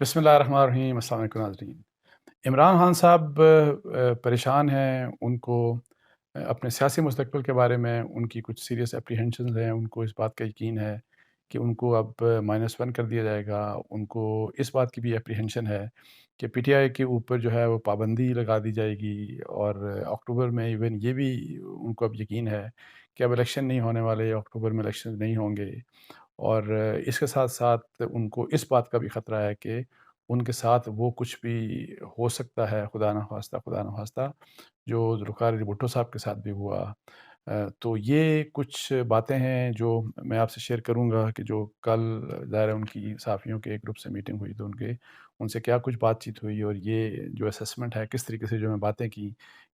بسم اللہ الرحمن الرحیم۔ السلام علیکم ناظرین۔ عمران خان صاحب پریشان ہیں، ان کو اپنے سیاسی مستقبل کے بارے میں ان کی کچھ سیریس اپریہنشنز ہیں۔ ان کو اس بات کا یقین ہے کہ ان کو اب -1 کر دیا جائے گا۔ ان کو اس بات کی بھی اپریہنشن ہے کہ پی ٹی آئی کے اوپر جو ہے وہ پابندی لگا دی جائے گی، اور اکتوبر میں ایون یہ بھی ان کو اب یقین ہے کہ اب الیکشن نہیں ہونے والے، اکتوبر میں الیکشن نہیں ہوں گے۔ اور اس کے ساتھ ساتھ ان کو اس بات کا بھی خطرہ ہے کہ ان کے ساتھ وہ کچھ بھی ہو سکتا ہے، خدا نخواستہ جو ذوالفقار علی بھٹو صاحب کے ساتھ بھی ہوا۔ تو یہ کچھ باتیں ہیں جو میں آپ سے شیئر کروں گا کہ جو کل ظاہر ہے ان کی صحافیوں کے ایک گروپ سے میٹنگ ہوئی، تو ان سے کیا کچھ بات چیت ہوئی، اور یہ جو اسسمنٹ ہے کس طریقے سے جو میں باتیں کی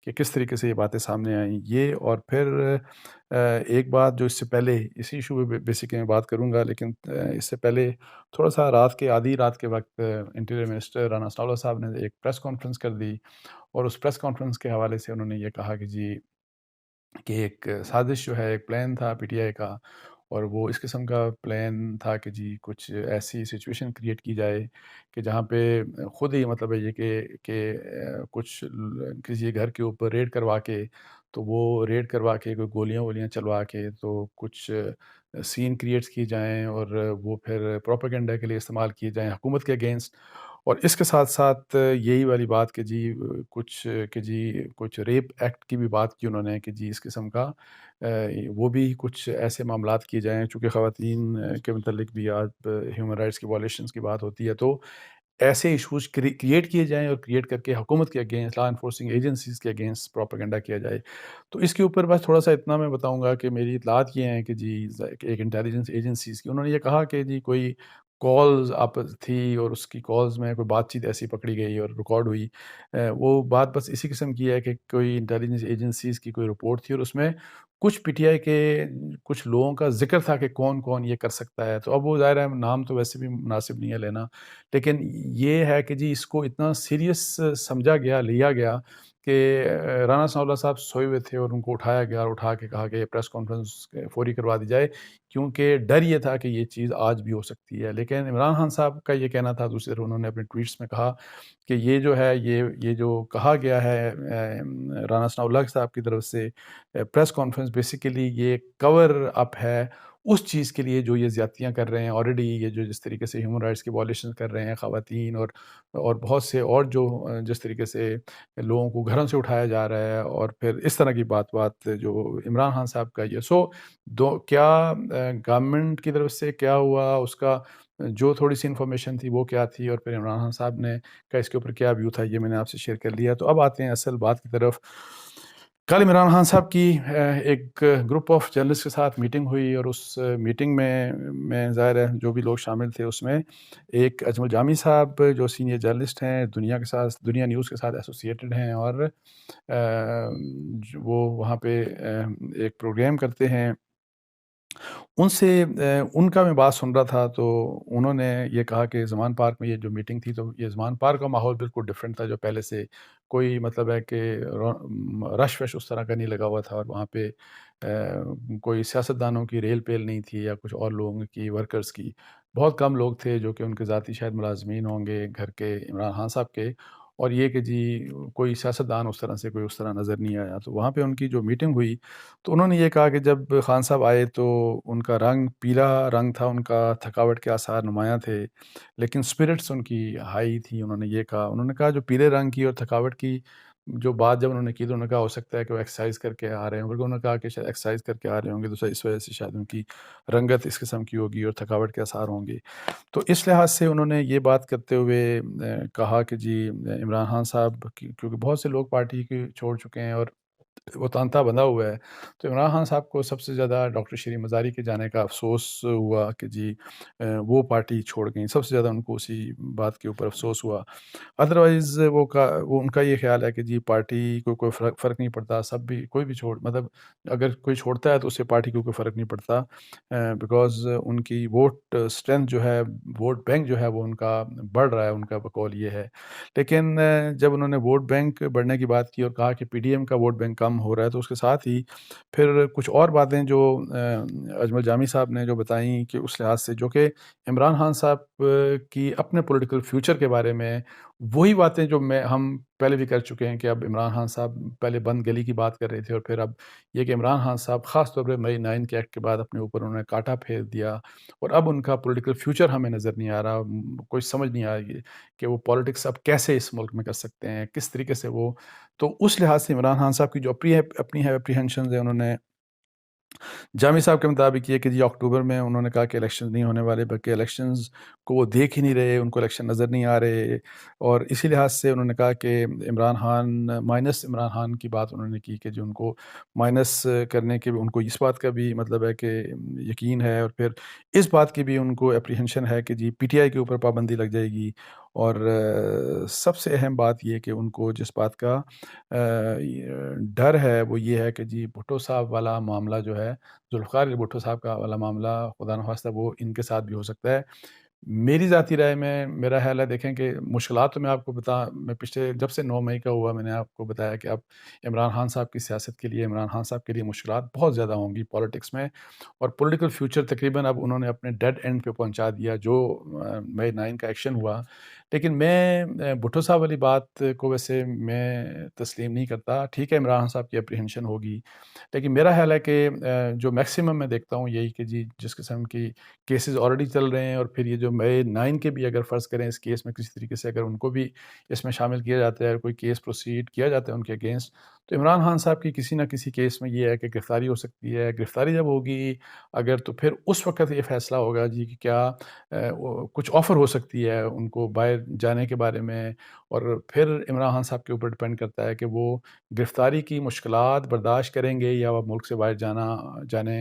کہ کس طریقے سے یہ باتیں سامنے آئیں یہ۔ اور پھر ایک بات جو اس سے پہلے اسی ایشو پہ بیسکلی میں بات کروں گا، لیکن اس سے پہلے تھوڑا سا آدھی رات کے وقت انٹیریئر منسٹر رانا ثناء اللہ صاحب نے ایک پریس کانفرنس کر دی، اور اس پریس کانفرنس کے حوالے سے انہوں نے یہ کہا کہ جی کہ ایک سازش جو ہے، ایک پلان تھا پی ٹی آئی کا، اور وہ اس قسم کا پلان تھا کہ جی کچھ ایسی سچویشن کریٹ کی جائے کہ جہاں پہ خود ہی مطلب ہے یہ کہ کچھ کسی گھر کے اوپر ریڈ کروا کے، تو وہ ریڈ کروا کے کوئی گولیاں چلوا کے تو کچھ سین کریٹس کی جائیں، اور وہ پھر پروپیگنڈا کے لیے استعمال کیے جائیں حکومت کے اگینسٹ۔ اور اس کے ساتھ ساتھ یہی والی بات کہ جی کچھ ریپ ایکٹ کی بھی بات کی انہوں نے کہ جی اس قسم کا وہ بھی کچھ ایسے معاملات کیے جائیں، چونکہ خواتین کے متعلق بھی آج ہیومن رائٹس کی وائلیشنز کی بات ہوتی ہے، تو ایسے ایشوز کریٹ کیے جائیں اور کریٹ کر کے حکومت کے اگینسٹ، لا انفورسنگ ایجنسیز کے اگینسٹ پروپیگنڈا کیا جائے۔ تو اس کے اوپر بس تھوڑا سا اتنا میں بتاؤں گا کہ میری اطلاعات یہ ہیں کہ جی ایک انٹیلیجنس ایجنسیز کی، انہوں نے یہ کہا کہ جی کوئی کالز آپس تھی، اور اس کی کالز میں کوئی بات چیت ایسی پکڑی گئی اور ریکارڈ ہوئی۔ وہ بات بس اسی قسم کی ہے کہ کوئی انٹیلیجنس ایجنسیز کی کوئی رپورٹ تھی، اور اس میں کچھ پی ٹی آئی کے کچھ لوگوں کا ذکر تھا کہ کون کون یہ کر سکتا ہے۔ تو اب وہ ظاہر ہے نام تو ویسے بھی مناسب نہیں ہے لینا، لیکن یہ ہے کہ جی اس کو اتنا سیریس سمجھا گیا، لیا گیا کہ رانا ثناء اللہ صاحب سوئے ہوئے تھے، اور ان کو اٹھایا گیا اور اٹھا کے کہا کہ یہ پریس کانفرنس فوری کروا دی جائے، کیونکہ ڈر یہ تھا کہ یہ چیز آج بھی ہو سکتی ہے۔ لیکن عمران خان صاحب کا یہ کہنا تھا، دوسری طرف انہوں نے اپنے ٹویٹس میں کہا کہ یہ جو ہے یہ جو کہا گیا ہے رانا ثناء اللہ صاحب کی طرف سے پریس کانفرنس، بیسیکلی یہ کور اپ ہے اس چیز کے لیے جو یہ زیادتیاں کر رہے ہیں آلریڈی، یہ جو جس طریقے سے ہیومن رائٹس کی وائلیشن کر رہے ہیں خواتین، اور بہت سے اور جو جس طریقے سے لوگوں کو گھروں سے اٹھایا جا رہا ہے، اور پھر اس طرح کی بات جو عمران خان صاحب کا یہ کیا گورنمنٹ کی طرف سے کیا ہوا، اس کا جو تھوڑی سی انفارمیشن تھی وہ کیا تھی، اور پھر عمران خان صاحب نے کا اس کے اوپر کیا ویو تھا، یہ میں نے آپ سے شیئر کر لیا۔ تو اب آتے ہیں اصل بات کی طرف۔ کل عمران خان صاحب کی ایک گروپ آف جرنلسٹ کے ساتھ میٹنگ ہوئی، اور اس میٹنگ میں ظاہر ہے جو بھی لوگ شامل تھے، اس میں ایک اجمل جامی صاحب جو سینئر جرنلسٹ ہیں، دنیا نیوز کے ساتھ ایسوسیٹڈ ہیں، اور وہ وہاں پہ ایک پروگرام کرتے ہیں، ان سے ان کا میں بات سن رہا تھا، تو انہوں نے یہ کہا کہ زمان پارک میں یہ جو میٹنگ تھی، تو یہ زمان پارک کا ماحول بالکل ڈیفرنٹ تھا، جو پہلے سے کوئی مطلب ہے کہ رش وش اس طرح کا نہیں لگا ہوا تھا، اور وہاں پہ کوئی سیاستدانوں کی ریل پیل نہیں تھی، یا کچھ اور لوگوں کی، ورکرز کی بہت کم لوگ تھے جو کہ ان کے ذاتی شاید ملازمین ہوں گے گھر کے عمران خان صاحب کے، اور یہ کہ جی کوئی سیاستدان اس طرح نظر نہیں آیا۔ تو وہاں پہ ان کی جو میٹنگ ہوئی، تو انہوں نے یہ کہا کہ جب خان صاحب آئے تو ان کا رنگ پیلا رنگ تھا، ان کا تھکاوٹ کے آثار نمایاں تھے، لیکن سپرٹس ان کی ہائی تھی۔ انہوں نے کہا جو پیلے رنگ کی اور تھکاوٹ کی جو بات جب انہوں نے کی، تو انہوں نے کہا ہو سکتا ہے کہ وہ ایکسرسائز کر کے آ رہے ہوں، بلکہ انہوں نے کہا کہ شاید ایکسرسائز کر کے آ رہے ہوں گے، تو اس وجہ سے شاید ان کی رنگت اس قسم کی ہوگی اور تھکاوٹ کے آثار ہوں گے۔ تو اس لحاظ سے انہوں نے یہ بات کرتے ہوئے کہا کہ جی عمران خان صاحب کیونکہ بہت سے لوگ پارٹی کی چھوڑ چکے ہیں اور وہ تانتا بندھا ہوا ہے، تو عمران خان صاحب کو سب سے زیادہ ڈاکٹر شیریں مزاری کے جانے کا افسوس ہوا کہ جی وہ پارٹی چھوڑ گئیں، سب سے زیادہ ان کو اسی بات کے اوپر افسوس ہوا۔ ادروائز وہ ان کا یہ خیال ہے کہ جی پارٹی کو کوئی فرق نہیں پڑتا، کوئی بھی مطلب اگر کوئی چھوڑتا ہے تو اس سے پارٹی کو کوئی فرق نہیں پڑتا، بیکاز ان کی ووٹ اسٹرینتھ جو ہے، ووٹ بینک جو ہے وہ ان کا بڑھ رہا ہے، ان کا بقول یہ ہے۔ لیکن جب انہوں نے ووٹ بینک بڑھنے کی بات کی اور کہا کہ پی ڈی ایم کا ووٹ بینک کم کام ہو رہا ہے. تو اس کے ساتھ ہی پھر کچھ اور باتیں جو اجمل جامی صاحب نے جو بتائیں کہ اس لحاظ سے جو کہ عمران خان صاحب کی اپنے پولیٹیکل فیوچر کے بارے میں وہی باتیں جو ہم پہلے بھی کر چکے ہیں کہ اب عمران خان صاحب پہلے بند گلی کی بات کر رہے تھے اور پھر اب یہ کہ عمران خان صاحب خاص طور پہ مئی 9 کے ایکٹ کے بعد اپنے اوپر انہوں نے کانٹا پھیر دیا اور اب ان کا پولیٹیکل فیوچر ہمیں نظر نہیں آ رہا. کوئی سمجھ نہیں آ رہی کہ وہ پالیٹکس اب کیسے اس ملک میں کر سکتے ہیں, کس طریقے سے وہ. تو اس لحاظ سے عمران خان صاحب کی جو اپنی اپریہنشنز ہیں, انہوں نے جامی صاحب کے مطابق یہ کہ جی اکتوبر میں انہوں نے کہا کہ الیکشن نہیں ہونے والے, بلکہ الیکشنز کو وہ دیکھ ہی نہیں رہے, ان کو الیکشن نظر نہیں آ رہے. اور اسی لحاظ سے انہوں نے کہا کہ عمران خان کی بات انہوں نے کی کہ جو ان کو مائنس کرنے کے ان کو اس بات کا بھی مطلب ہے کہ یقین ہے, اور پھر اس بات کی بھی ان کو اپریہنشن ہے کہ جی پی ٹی آئی کے اوپر پابندی لگ جائے گی. اور سب سے اہم بات یہ کہ ان کو جس بات کا ڈر ہے وہ یہ ہے کہ جی بھٹو صاحب والا معاملہ جو ہے, ذوالفقار علی بھٹو صاحب کا والا معاملہ خدا نخواستہ وہ ان کے ساتھ بھی ہو سکتا ہے. میری ذاتی رائے میں میرا خیال ہے, دیکھیں کہ مشکلات تو میں پچھلے جب سے 9 مئی کا ہوا میں نے آپ کو بتایا کہ اب عمران خان صاحب کی سیاست کے لیے, عمران خان صاحب کے لیے مشکلات بہت زیادہ ہوں گی پالیٹکس میں, اور پولیٹیکل فیوچر تقریباً اب انہوں نے اپنے ڈیڈ اینڈ پہ پہنچا دیا جو مئی 9 کا ایکشن ہوا. لیکن میں بھٹو صاحب والی بات کو ویسے میں تسلیم نہیں کرتا. ٹھیک ہے عمران خان صاحب کی اپریہنشن ہوگی, لیکن میرا خیال ہے کہ جو میکسیمم میں دیکھتا ہوں یہی کہ جی جس قسم کی کیسز آلریڈی چل رہے ہیں, اور پھر یہ جو مئی 9 کے بھی اگر فرض کریں اس کیس میں کسی طریقے سے اگر ان کو بھی اس میں شامل کیا جاتا ہے, کوئی کیس پروسیڈ کیا جاتا ہے ان کے اگینسٹ, تو عمران خان صاحب کی کسی نہ کسی کیس میں یہ ہے کہ گرفتاری ہو سکتی ہے. گرفتاری جب ہوگی اگر, تو پھر اس وقت یہ فیصلہ ہوگا جی کہ کیا کچھ آفر ہو سکتی ہے ان کو باہر جانے کے بارے میں, اور پھر عمران خان صاحب کے اوپر ڈپینڈ کرتا ہے کہ وہ گرفتاری کی مشکلات برداشت کریں گے یا وہ ملک سے باہر جانے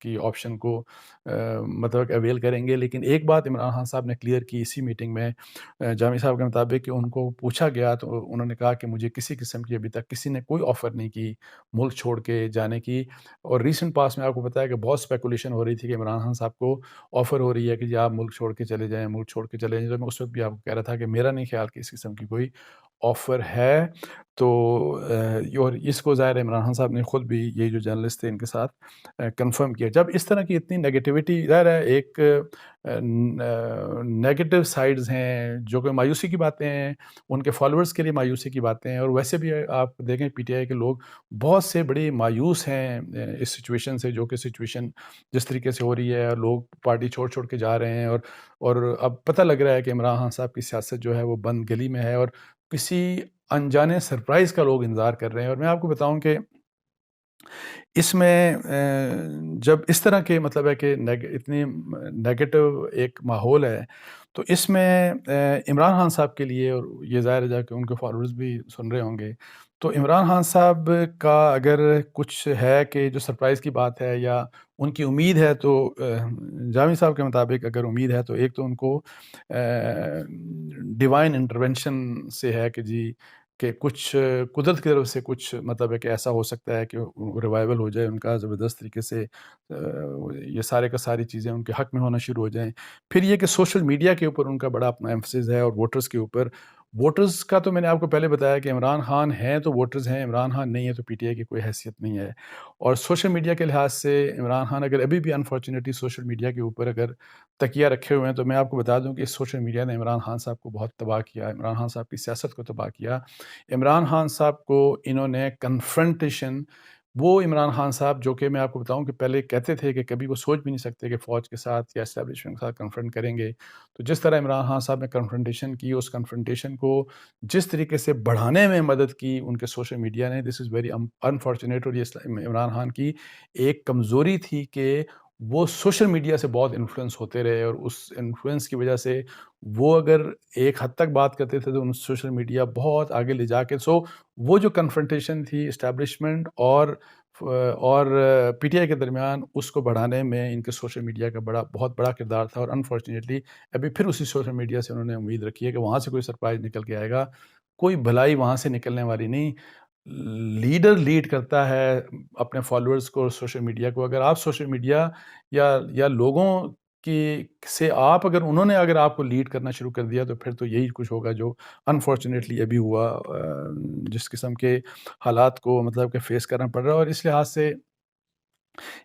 کی آپشن کو مطلب اویل کریں گے. لیکن ایک بات عمران خان صاحب نے کلیئر کی اسی میٹنگ میں جامی صاحب کے مطابق کہ ان کو پوچھا گیا تو انہوں نے کہا کہ مجھے کسی قسم کی ابھی تک کسی نے کوئی آفر نہیں کی ملک چھوڑ کے جانے کی. اور ریسنٹ پاس میں آپ کو بتایا کہ بہت اسپیکولیشن ہو رہی تھی کہ عمران خان صاحب کو آفر ہو رہی ہے کہ جی آپ ملک چھوڑ کے چلے جائیں, ملک چھوڑ کے چلے جائیں. تو میں اس وقت بھی آپ کو کہہ رہا تھا کہ میرا نہیں خیال کہ اس قسم کی کوئی آفر ہے. تو اور اس کو ظاہر عمران خان صاحب نے خود بھی یہ جو جرنلسٹ تھے ان کے ساتھ کنفرم کیا. جب اس طرح کی اتنی نیگیٹیوٹی, ظاہر ہے ایک نیگیٹو سائڈز ہیں جو کہ مایوسی کی باتیں ہیں, ان کے فالوورز کے لیے مایوسی کی باتیں ہیں, اور ویسے بھی آپ دیکھیں پی ٹی آئی کے لوگ بہت سے بڑے مایوس ہیں اس سچویشن سے, جو کہ سچویشن جس طریقے سے ہو رہی ہے, لوگ پارٹی چھوڑ کے جا رہے ہیں, اور اب پتہ لگ رہا ہے کہ عمران خان صاحب کی سیاست جو ہے وہ بند گلی میں ہے, اور کسی انجانے سرپرائز کا لوگ انتظار کر رہے ہیں. اور میں آپ کو بتاؤں کہ اس میں جب اس طرح کے مطلب ہے کہ اتنی نیگیٹو ایک ماحول ہے, تو اس میں عمران خان صاحب کے لیے, اور یہ ظاہر ہے جا کہ ان کے فالوورز بھی سن رہے ہوں گے, تو عمران خان صاحب کا اگر کچھ ہے کہ جو سرپرائز کی بات ہے یا ان کی امید ہے, تو جامی صاحب کے مطابق اگر امید ہے تو ایک تو ان کو ڈیوائن انٹرونشن سے ہے کہ جی کہ کچھ قدرت کی طرف سے کچھ مطلب ہے کہ ایسا ہو سکتا ہے کہ ریوائول ہو جائے ان کا زبردست طریقے سے, یہ سارے کا ساری چیزیں ان کے حق میں ہونا شروع ہو جائیں. پھر یہ کہ سوشل میڈیا کے اوپر ان کا بڑا اپنا ایمفسس ہے, اور ووٹرز کے اوپر. ووٹرز کا تو میں نے آپ کو پہلے بتایا کہ عمران خان ہیں تو ووٹرز ہیں, عمران خان نہیں ہے تو پی ٹی آئی کی کوئی حیثیت نہیں ہے. اور سوشل میڈیا کے لحاظ سے عمران خان اگر ابھی بھی انفارچونیٹلی سوشل میڈیا کے اوپر اگر تکیہ رکھے ہوئے ہیں, تو میں آپ کو بتا دوں کہ اس سوشل میڈیا نے عمران خان صاحب کو بہت تباہ کیا, عمران خان صاحب کی سیاست کو تباہ کیا. عمران خان صاحب کو انہوں نے کنفرنٹیشن, وہ عمران خان صاحب جو کہ میں آپ کو بتاؤں کہ پہلے کہتے تھے کہ کبھی وہ سوچ بھی نہیں سکتے کہ فوج کے ساتھ یا اسٹیبلشمنٹ کے ساتھ کنفرنٹ کریں گے, تو جس طرح عمران خان صاحب نے کنفرنٹیشن کی, اس کنفرنٹیشن کو جس طریقے سے بڑھانے میں مدد کی ان کے سوشل میڈیا نے, دس از ویری انفارچونیٹ. اور یہ عمران خان کی ایک کمزوری تھی کہ وہ سوشل میڈیا سے بہت انفلوئنس ہوتے رہے, اور اس انفلوئنس کی وجہ سے وہ اگر ایک حد تک بات کرتے تھے تو ان سوشل میڈیا بہت آگے لے جا کے, وہ جو کنفرنٹیشن تھی اسٹیبلشمنٹ اور پی ٹی آئی کے درمیان, اس کو بڑھانے میں ان کے سوشل میڈیا کا بہت بڑا کردار تھا. اور انفارچونیٹلی ابھی پھر اسی سوشل میڈیا سے انہوں نے امید رکھی ہے کہ وہاں سے کوئی سرپرائز نکل کے آئے گا. کوئی بھلائی وہاں سے نکلنے والی نہیں. لیڈر لیڈ کرتا ہے اپنے فالوورز کو اور سوشل میڈیا کو. اگر آپ سوشل میڈیا یا لوگوں کہ سے آپ اگر آپ کو لیڈ کرنا شروع کر دیا تو پھر تو یہی کچھ ہوگا جو انفارچونیٹلی ابھی ہوا، جس قسم کے حالات کو مطلب کہ فیس کرنا پڑ رہا ہے۔ اور اس لحاظ سے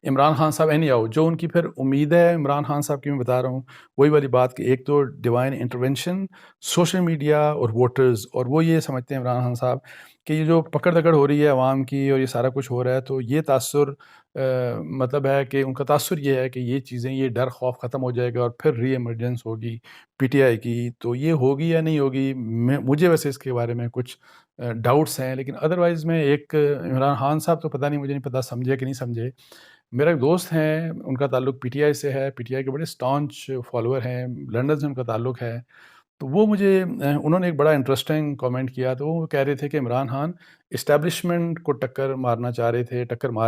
عمران خان صاحب اینی آؤ جو ان کی پھر امید ہے عمران خان صاحب کی، میں بتا رہا ہوں وہی والی بات کہ ایک تو ڈیوائن انٹرونشن، سوشل میڈیا اور ووٹرز، اور وہ یہ سمجھتے ہیں عمران خان صاحب کہ یہ جو پکڑ دکڑ ہو رہی ہے عوام کی اور یہ سارا کچھ ہو رہا ہے، تو یہ تاثر مطلب ہے کہ ان کا تاثر یہ ہے کہ یہ چیزیں، یہ ڈر خوف ختم ہو جائے گا اور پھر ری ایمرجنس ہوگی پی ٹی آئی کی۔ تو یہ ہوگی یا نہیں ہوگی، مجھے ویسے اس کے بارے میں کچھ ڈاؤٹس ہیں، لیکن ادروائز میں ایک عمران خان صاحب تو پتہ نہیں، مجھے نہیں پتہ سمجھے کہ نہیں سمجھے۔ میرا ایک دوست ہیں، ان کا تعلق پی ٹی آئی سے ہے، پی ٹی آئی کے بڑے اسٹانچ فالوور ہیں، لندن سے ان کا تعلق ہے۔ تو وہ مجھے انہوں نے ایک بڑا انٹرسٹنگ کامنٹ کیا، تو وہ کہہ رہے تھے کہ عمران خان اسٹیبلشمنٹ کو ٹکر مار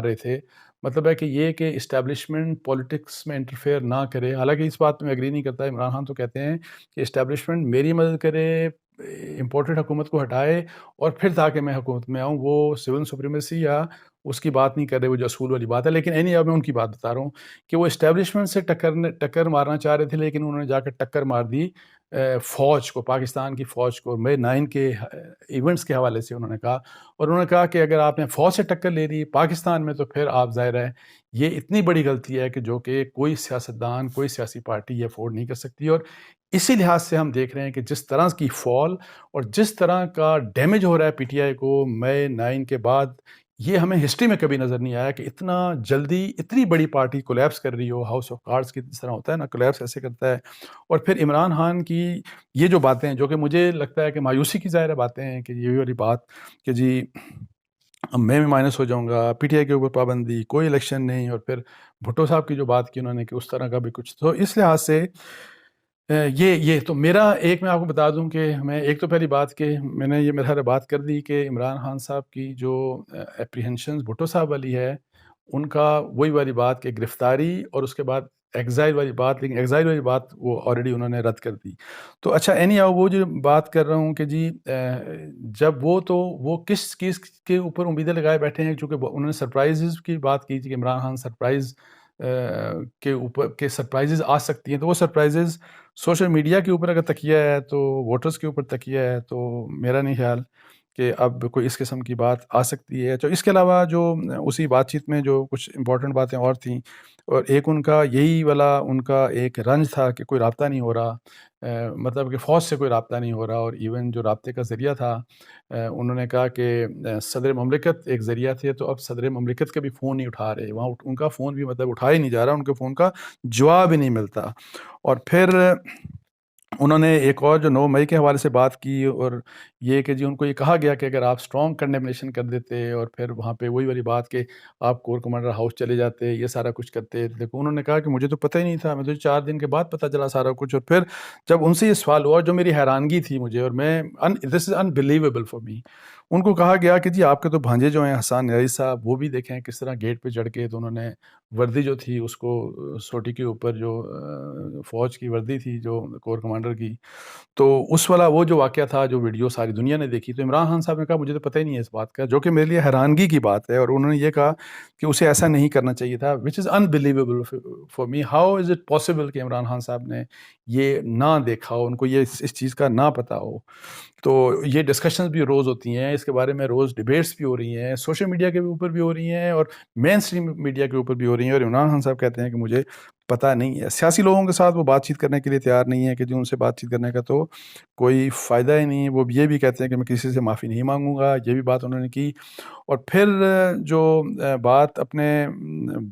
رہے تھے، مطلب ہے کہ یہ کہ اسٹیبلشمنٹ پولیٹکس میں انٹرفیئر نہ کرے۔ حالانکہ اس بات میں اگری نہیں کرتا عمران خان، تو کہتے ہیں کہ اسٹیبلشمنٹ میری مدد کرے، امپورٹڈ حکومت کو ہٹائے اور پھر تاکہ میں حکومت میں آؤں، وہ سول سپریمیسی یا اس کی بات نہیں کر رہے، وہ جو اصول والی بات ہے۔ لیکن اب میں ان کی بات بتا رہا ہوں کہ وہ اسٹیبلشمنٹ سے ٹکر مارنا چاہ رہے تھے، لیکن انہوں نے جا کر ٹکر مار دی فوج کو، پاکستان کی فوج کو۔ مئی 9 کے ایونٹس کے حوالے سے انہوں نے کہا، اور انہوں نے کہا کہ اگر آپ نے فوج سے ٹکر لے لی پاکستان میں، تو پھر آپ ظاہر ہے یہ اتنی بڑی غلطی ہے کہ جو کہ کوئی سیاستدان، کوئی سیاسی پارٹی یہ افورڈ نہیں کر سکتی۔ اور اسی لحاظ سے ہم دیکھ رہے ہیں کہ جس طرح کی فال اور جس طرح کا ڈیمیج ہو رہا ہے پی ٹی آئی کو مئی 9 کے بعد، یہ ہمیں ہسٹری میں کبھی نظر نہیں آیا کہ اتنا جلدی اتنی بڑی پارٹی کولیپس کر رہی ہو، ہاؤس آف کارڈز کی طرح ہوتا ہے نا، کولیپس ایسے کرتا ہے۔ اور پھر عمران خان کی یہ جو باتیں، جو کہ مجھے لگتا ہے کہ مایوسی کی ظاہر باتیں ہیں، کہ یہ والی بات کہ جی میں بھی مائنس ہو جاؤں گا، پی ٹی آئی کے اوپر پابندی، کوئی الیکشن نہیں، اور پھر بھٹو صاحب کی جو بات کی انہوں نے کہ اس طرح کا بھی کچھ، تو اس لحاظ سے یہ تو میرا ایک، میں آپ کو بتا دوں کہ میں ایک تو پہلی بات کہ میں نے یہ میرا بات کر دی کہ عمران خان صاحب کی جو اپریہنشنز بھٹو صاحب والی ہے، ان کا وہی والی بات کہ گرفتاری اور اس کے بعد ایگزائل والی بات، لیکن ایگزائل والی بات وہ آلریڈی انہوں نے رد کر دی۔ تو اچھا اینی آؤ، وہ جو بات کر رہا ہوں کہ جی جب وہ کس چیز کے اوپر امیدیں لگائے بیٹھے ہیں، چونکہ انہوں نے سرپرائزز کی بات کی تھی کہ عمران خان سرپرائز کے اوپر کہ سرپرائزز آ سکتی ہیں، تو وہ سرپرائزز سوشل میڈیا کے اوپر اگر تکیہ ہے تو ووٹرز کے اوپر تکیہ ہے، تو میرا نہیں خیال کہ اب کوئی اس قسم کی بات آ سکتی ہے۔ تو اس کے علاوہ جو اسی بات چیت میں جو کچھ امپورٹنٹ باتیں اور تھیں، اور ایک ان کا یہی والا ان کا ایک رنج تھا کہ کوئی رابطہ نہیں ہو رہا، مطلب کہ فوج سے کوئی رابطہ نہیں ہو رہا، اور ایون جو رابطے کا ذریعہ تھا، انہوں نے کہا کہ صدر مملکت ایک ذریعہ تھے، تو اب صدر مملکت کے بھی فون نہیں اٹھا رہے، وہاں ان کا فون بھی مطلب اٹھایا ہی نہیں جا رہا، ان کے فون کا جواب ہی نہیں ملتا۔ اور پھر انہوں نے ایک اور جو 9 مئی کے حوالے سے بات کی، اور یہ کہ جی ان کو یہ کہا گیا کہ اگر آپ اسٹرانگ کنڈیمنیشن کر دیتے اور پھر وہاں پہ وہی والی بات کہ آپ کور کمانڈر ہاؤس چلے جاتے، یہ سارا کچھ کرتے، دیکھو انہوں نے کہا کہ مجھے تو پتہ ہی نہیں تھا، مجھے 4 دن کے بعد پتہ چلا سارا کچھ۔ اور پھر جب ان سے یہ سوال ہوا، جو میری حیرانگی تھی مجھے، اور میں دس از انبلیویبل فار می، ان کو کہا گیا کہ جی آپ کے تو بھانجے جو ہیں حسان نیازی صاحب، وہ بھی دیکھیں کس طرح گیٹ پہ چڑھ کے، تو انہوں نے وردی جو تھی اس کو سوٹی کے اوپر، جو فوج کی وردی تھی جو کور کمانڈر کی، تو اس والا وہ جو واقعہ تھا، جو ویڈیو ساری دنیا نے دیکھی، تو عمران خان صاحب نے کہا مجھے تو پتہ ہی نہیں ہے اس بات کا، جو کہ میرے لیے حیرانگی کی بات ہے۔ اور انہوں نے یہ کہا کہ اسے ایسا نہیں کرنا چاہیے تھا، which is unbelievable for me, how is it possible کہ عمران خان صاحب نے یہ نہ دیکھا ہو، ان کو یہ اس چیز کا نہ پتہ ہو۔ تو یہ ڈسکشنز بھی روز ہوتی ہیں، اس کے بارے میں روز ڈیبیٹس بھی ہو رہی ہیں، سوشل میڈیا کے اوپر بھی ہو رہی ہیں، اور مین اسٹریم میڈیا کے اوپر بھی ہو رہی ہیں، اور عمران خان صاحب کہتے ہیں کہ مجھے پتہ نہیں ہے۔ سیاسی لوگوں کے ساتھ وہ بات چیت کرنے کے لیے تیار نہیں ہے کہ جو ان سے بات چیت کرنے کا تو کوئی فائدہ ہی نہیں ہے۔ وہ یہ بھی کہتے ہیں کہ میں کسی سے معافی نہیں مانگوں گا، یہ بھی بات انہوں نے کی۔ اور پھر جو بات اپنے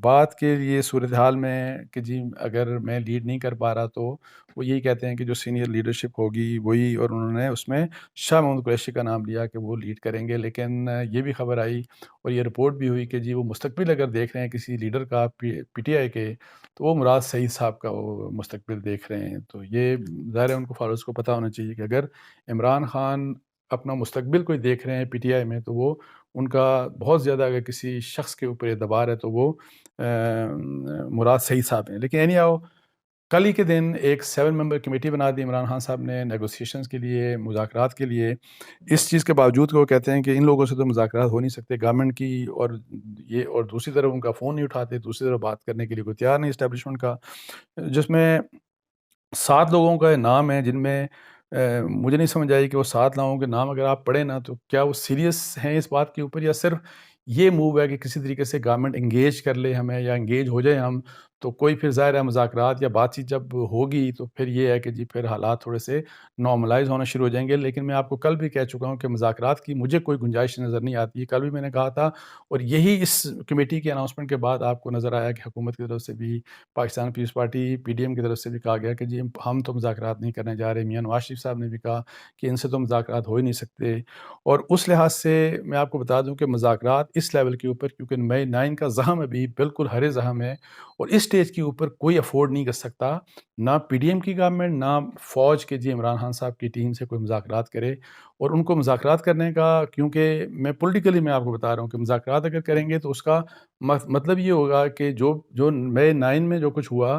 بات کے لیے صورتحال میں کہ جی اگر میں لیڈ نہیں کر پا رہا، تو وہ یہی کہتے ہیں کہ جو سینئر لیڈرشپ ہوگی وہی، اور انہوں نے اس میں شاہ محمود قریشی کا نام لیا کہ وہ لیڈ کریں گے۔ لیکن یہ بھی خبر آئی اور یہ رپورٹ بھی ہوئی کہ جی وہ مستقبل اگر دیکھ رہے ہیں کسی لیڈر کا پی ٹی آئی کے، تو وہ مراد سعید صاحب کا وہ مستقبل دیکھ رہے ہیں۔ تو یہ ظاہر ہے ان کو فالوورز کو پتہ ہونا چاہیے کہ اگر عمران خان اپنا مستقبل کوئی دیکھ رہے ہیں پی ٹی آئی میں، تو وہ ان کا بہت زیادہ اگر کسی شخص کے اوپر اعتبار ہے تو وہ مراد سعید صاحب ہیں۔ لیکن اینی آؤ، کل ہی کے دن ایک 7 ممبر کمیٹی بنا دی عمران خان صاحب نے نیگوسیشنز کے لیے، مذاکرات کے لیے، اس چیز کے باوجود کہ وہ کہتے ہیں کہ ان لوگوں سے تو مذاکرات ہو نہیں سکتے گورنمنٹ کی، اور دوسری طرف ان کا فون نہیں اٹھاتے، دوسری طرف بات کرنے کے لیے کوئی تیار نہیں اسٹیبلشمنٹ کا، جس میں 7 لوگوں کا نام ہے جن میں مجھے نہیں سمجھ آئی کہ وہ 7 لوگوں کے نام اگر آپ پڑھیں نا تو کیا وہ سیریس ہیں اس بات کے اوپر، یا صرف یہ موو ہے کہ کسی طریقے سے گورنمنٹ انگیج کر لے ہمیں، یا انگیج ہو جائے ہم تو کوئی پھر ظاہر ہے مذاکرات یا بات چیت جب ہوگی تو پھر یہ ہے کہ جی پھر حالات تھوڑے سے نارملائز ہونا شروع ہو جائیں گے۔ لیکن میں آپ کو کل بھی کہہ چکا ہوں کہ مذاکرات کی مجھے کوئی گنجائش نظر نہیں آتی ہے، کل بھی میں نے کہا تھا، اور یہی اس کمیٹی کے اناؤنسمنٹ کے بعد آپ کو نظر آیا کہ حکومت کی طرف سے بھی، پاکستان پیپلز پارٹی پی ڈی ایم کی طرف سے بھی کہا گیا کہ جی ہم تو مذاکرات نہیں کرنے جا رہے، میاں نواز شریف صاحب نے بھی کہا کہ ان سے تو مذاکرات ہو ہی نہیں سکتے، اور اس لحاظ سے میں آپ کو بتا دوں کہ مذاکرات اس لیول کے اوپر، کیونکہ مئی 9 کا زخم ابھی بالکل ہرے زخم ہے، اور اس سٹیج کے اوپر کوئی افورڈ نہیں کر سکتا، نہ پی ڈی ایم کی گورنمنٹ، نہ فوج کے جی عمران خان صاحب کی ٹیم سے کوئی مذاکرات کرے، اور ان کو مذاکرات کرنے کا، کیونکہ میں پولیٹیکلی میں آپ کو بتا رہا ہوں کہ مذاکرات اگر کریں گے تو اس کا مطلب یہ ہوگا کہ جو مئی 9 میں جو کچھ ہوا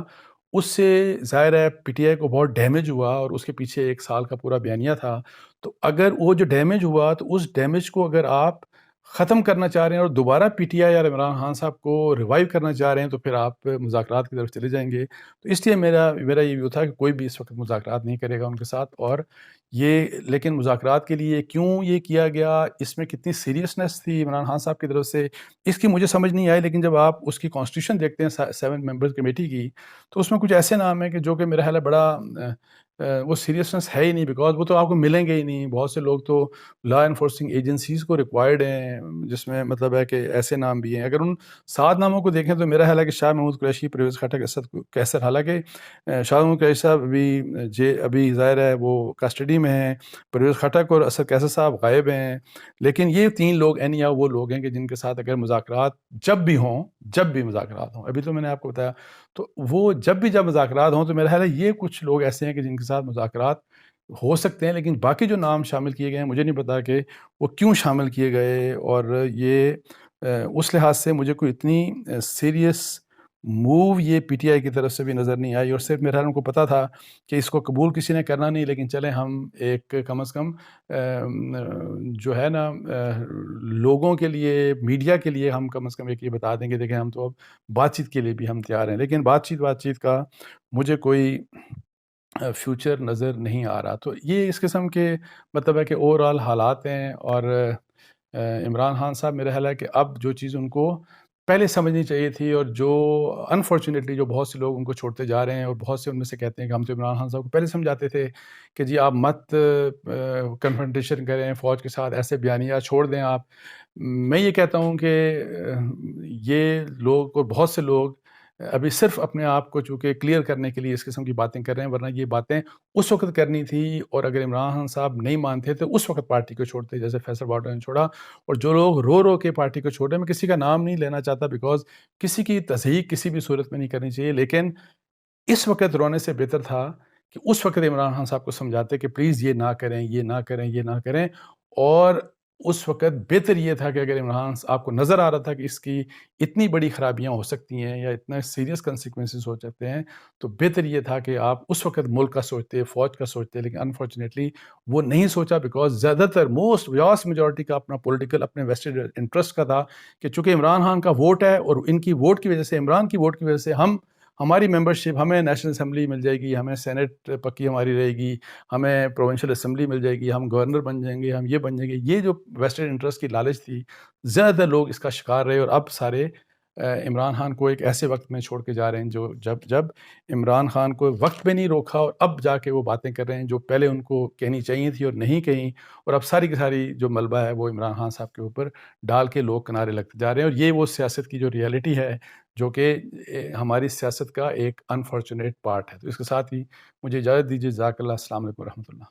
اس سے ظاہر ہے پی ٹی آئی کو بہت ڈیمیج ہوا، اور اس کے پیچھے 1 سال کا پورا بیانیہ تھا، تو اگر وہ جو ڈیمیج ہوا تو اس ڈیمیج کو اگر آپ ختم کرنا چاہ رہے ہیں اور دوبارہ پی ٹی آئی اور عمران خان صاحب کو ریوائیو کرنا چاہ رہے ہیں تو پھر آپ مذاکرات کی طرف چلے جائیں گے، تو اس لیے میرا یہ ویو تھا کہ کوئی بھی اس وقت مذاکرات نہیں کرے گا ان کے ساتھ، اور یہ لیکن مذاکرات کے لیے کیوں یہ کیا گیا، اس میں کتنی سیریسنس تھی عمران خان صاحب کی طرف سے، اس کی مجھے سمجھ نہیں آئی، لیکن جب آپ اس کی کانسٹیٹیوشن دیکھتے ہیں 7 ممبرز کمیٹی کی، تو اس میں کچھ ایسے نام ہیں کہ جو کہ میرا خیال ہے بڑا وہ سیریسنس ہے ہی نہیں، بیکاز وہ تو آپ کو ملیں گے ہی نہیں، بہت سے لوگ تو لا انفورسنگ ایجنسیز کو ریکوائرڈ ہیں، جس میں مطلب ہے کہ ایسے نام بھی ہیں، اگر ان 7 ناموں کو دیکھیں تو میرا خیال ہے کہ شاہ محمود قریشی، پرویز خٹک، اسد قیصر، حالانکہ شاہ محمود قریشی صاحب ابھی ظاہر ہے وہ کسٹڈی میں ہیں، پرویز خٹک اور اسد قیصر صاحب غائب ہیں، لیکن یہ 3 لوگ وہ لوگ ہیں کہ جن کے ساتھ اگر مذاکرات جب بھی مذاکرات ہوں، ابھی تو میں نے آپ کو بتایا، تو وہ جب مذاکرات ہوں تو میرا خیال ہے یہ کچھ لوگ ایسے ہیں کہ جن کے ساتھ مذاکرات ہو سکتے ہیں، لیکن باقی جو نام شامل کیے گئے ہیں مجھے نہیں پتا کہ وہ کیوں شامل کیے گئے، اور یہ اس لحاظ سے مجھے کوئی اتنی سیریس موو یہ پی ٹی آئی کی طرف سے بھی نظر نہیں آئی، اور صرف میرا ان کو پتا تھا کہ اس کو قبول کسی نے کرنا نہیں، لیکن چلیں ہم ایک کم از کم جو ہے نا لوگوں کے لیے، میڈیا کے لیے ہم کم از کم ایک یہ بتا دیں گے دیکھیں ہم تو اب بات چیت کے لیے بھی ہم تیار ہیں، لیکن بات چیت کا مجھے کوئی فیوچر نظر نہیں آ رہا، تو یہ اس قسم کے مطلب ہے کہ اوور آل حالات ہیں، اور عمران خان صاحب میرا خیال ہے کہ اب جو چیز ان کو پہلے سمجھنی چاہیے تھی، اور جو انفارچونیٹلی جو بہت سے لوگ ان کو چھوڑتے جا رہے ہیں، اور بہت سے ان میں سے کہتے ہیں کہ ہم تو عمران خان صاحب کو پہلے سمجھاتے تھے کہ جی آپ مت کنفرنٹیشن کریں فوج کے ساتھ، ایسے بیانیہ چھوڑ دیں آپ، میں یہ کہتا ہوں کہ یہ لوگ اور بہت سے لوگ ابھی صرف اپنے آپ کو چونکہ کلیئر کرنے کے لیے اس قسم کی باتیں کر رہے ہیں، ورنہ یہ باتیں اس وقت کرنی تھی، اور اگر عمران خان صاحب نہیں مانتے تو اس وقت پارٹی کو چھوڑتے، جیسے فیصل بھاٹو نے چھوڑا، اور جو لوگ رو کے پارٹی کو چھوڑے، میں کسی کا نام نہیں لینا چاہتا بیکاز کسی کی تصحیح کسی بھی صورت میں نہیں کرنی چاہیے، لیکن اس وقت رونے سے بہتر تھا کہ اس وقت عمران خان صاحب کو سمجھاتے کہ پلیز یہ نہ کریں، یہ نہ کریں، یہ نہ کریں، اور اس وقت بہتر یہ تھا کہ اگر عمران آپ کو نظر آ رہا تھا کہ اس کی اتنی بڑی خرابیاں ہو سکتی ہیں یا اتنا سیریس کنسیکوینسز ہو سکتے ہیں، تو بہتر یہ تھا کہ آپ اس وقت ملک کا سوچتے، فوج کا سوچتے، لیکن انفارچونیٹلی وہ نہیں سوچا، بیکاز زیادہ تر ویاسٹ میجورٹی کا اپنا پولیٹیکل، اپنے ویسٹڈ انٹرسٹ کا تھا کہ چونکہ عمران خان کا ووٹ ہے، اور ان کی ووٹ کی وجہ سے، عمران کی ووٹ کی وجہ سے ہماری ممبرشپ، ہمیں نیشنل اسمبلی مل جائے گی، ہمیں سینٹ پکی ہماری رہے گی، ہمیں پروونشل اسمبلی مل جائے گی، ہم گورنر بن جائیں گے، ہم یہ بن جائیں گے، یہ جو ویسٹڈ انٹرسٹ کی لالچ تھی، زیادہ تر لوگ اس کا شکار رہے، اور اب سارے عمران خان کو ایک ایسے وقت میں چھوڑ کے جا رہے ہیں جو جب عمران خان کو وقت پہ نہیں روکا، اور اب جا کے وہ باتیں کر رہے ہیں جو پہلے ان کو کہنی چاہیے تھی اور نہیں کہیں، اور اب ساری کی ساری جو ملبہ ہے وہ عمران خان صاحب کے اوپر ڈال کے لوگ کنارے لگتے جا رہے ہیں، اور یہ وہ سیاست کی جو ریئلٹی ہے جو کہ ہماری سیاست کا ایک انفارچونیٹ پارٹ ہے۔ تو اس کے ساتھ ہی مجھے اجازت دیجیے، جزاک اللہ، السلام علیکم و رحمۃ اللہ۔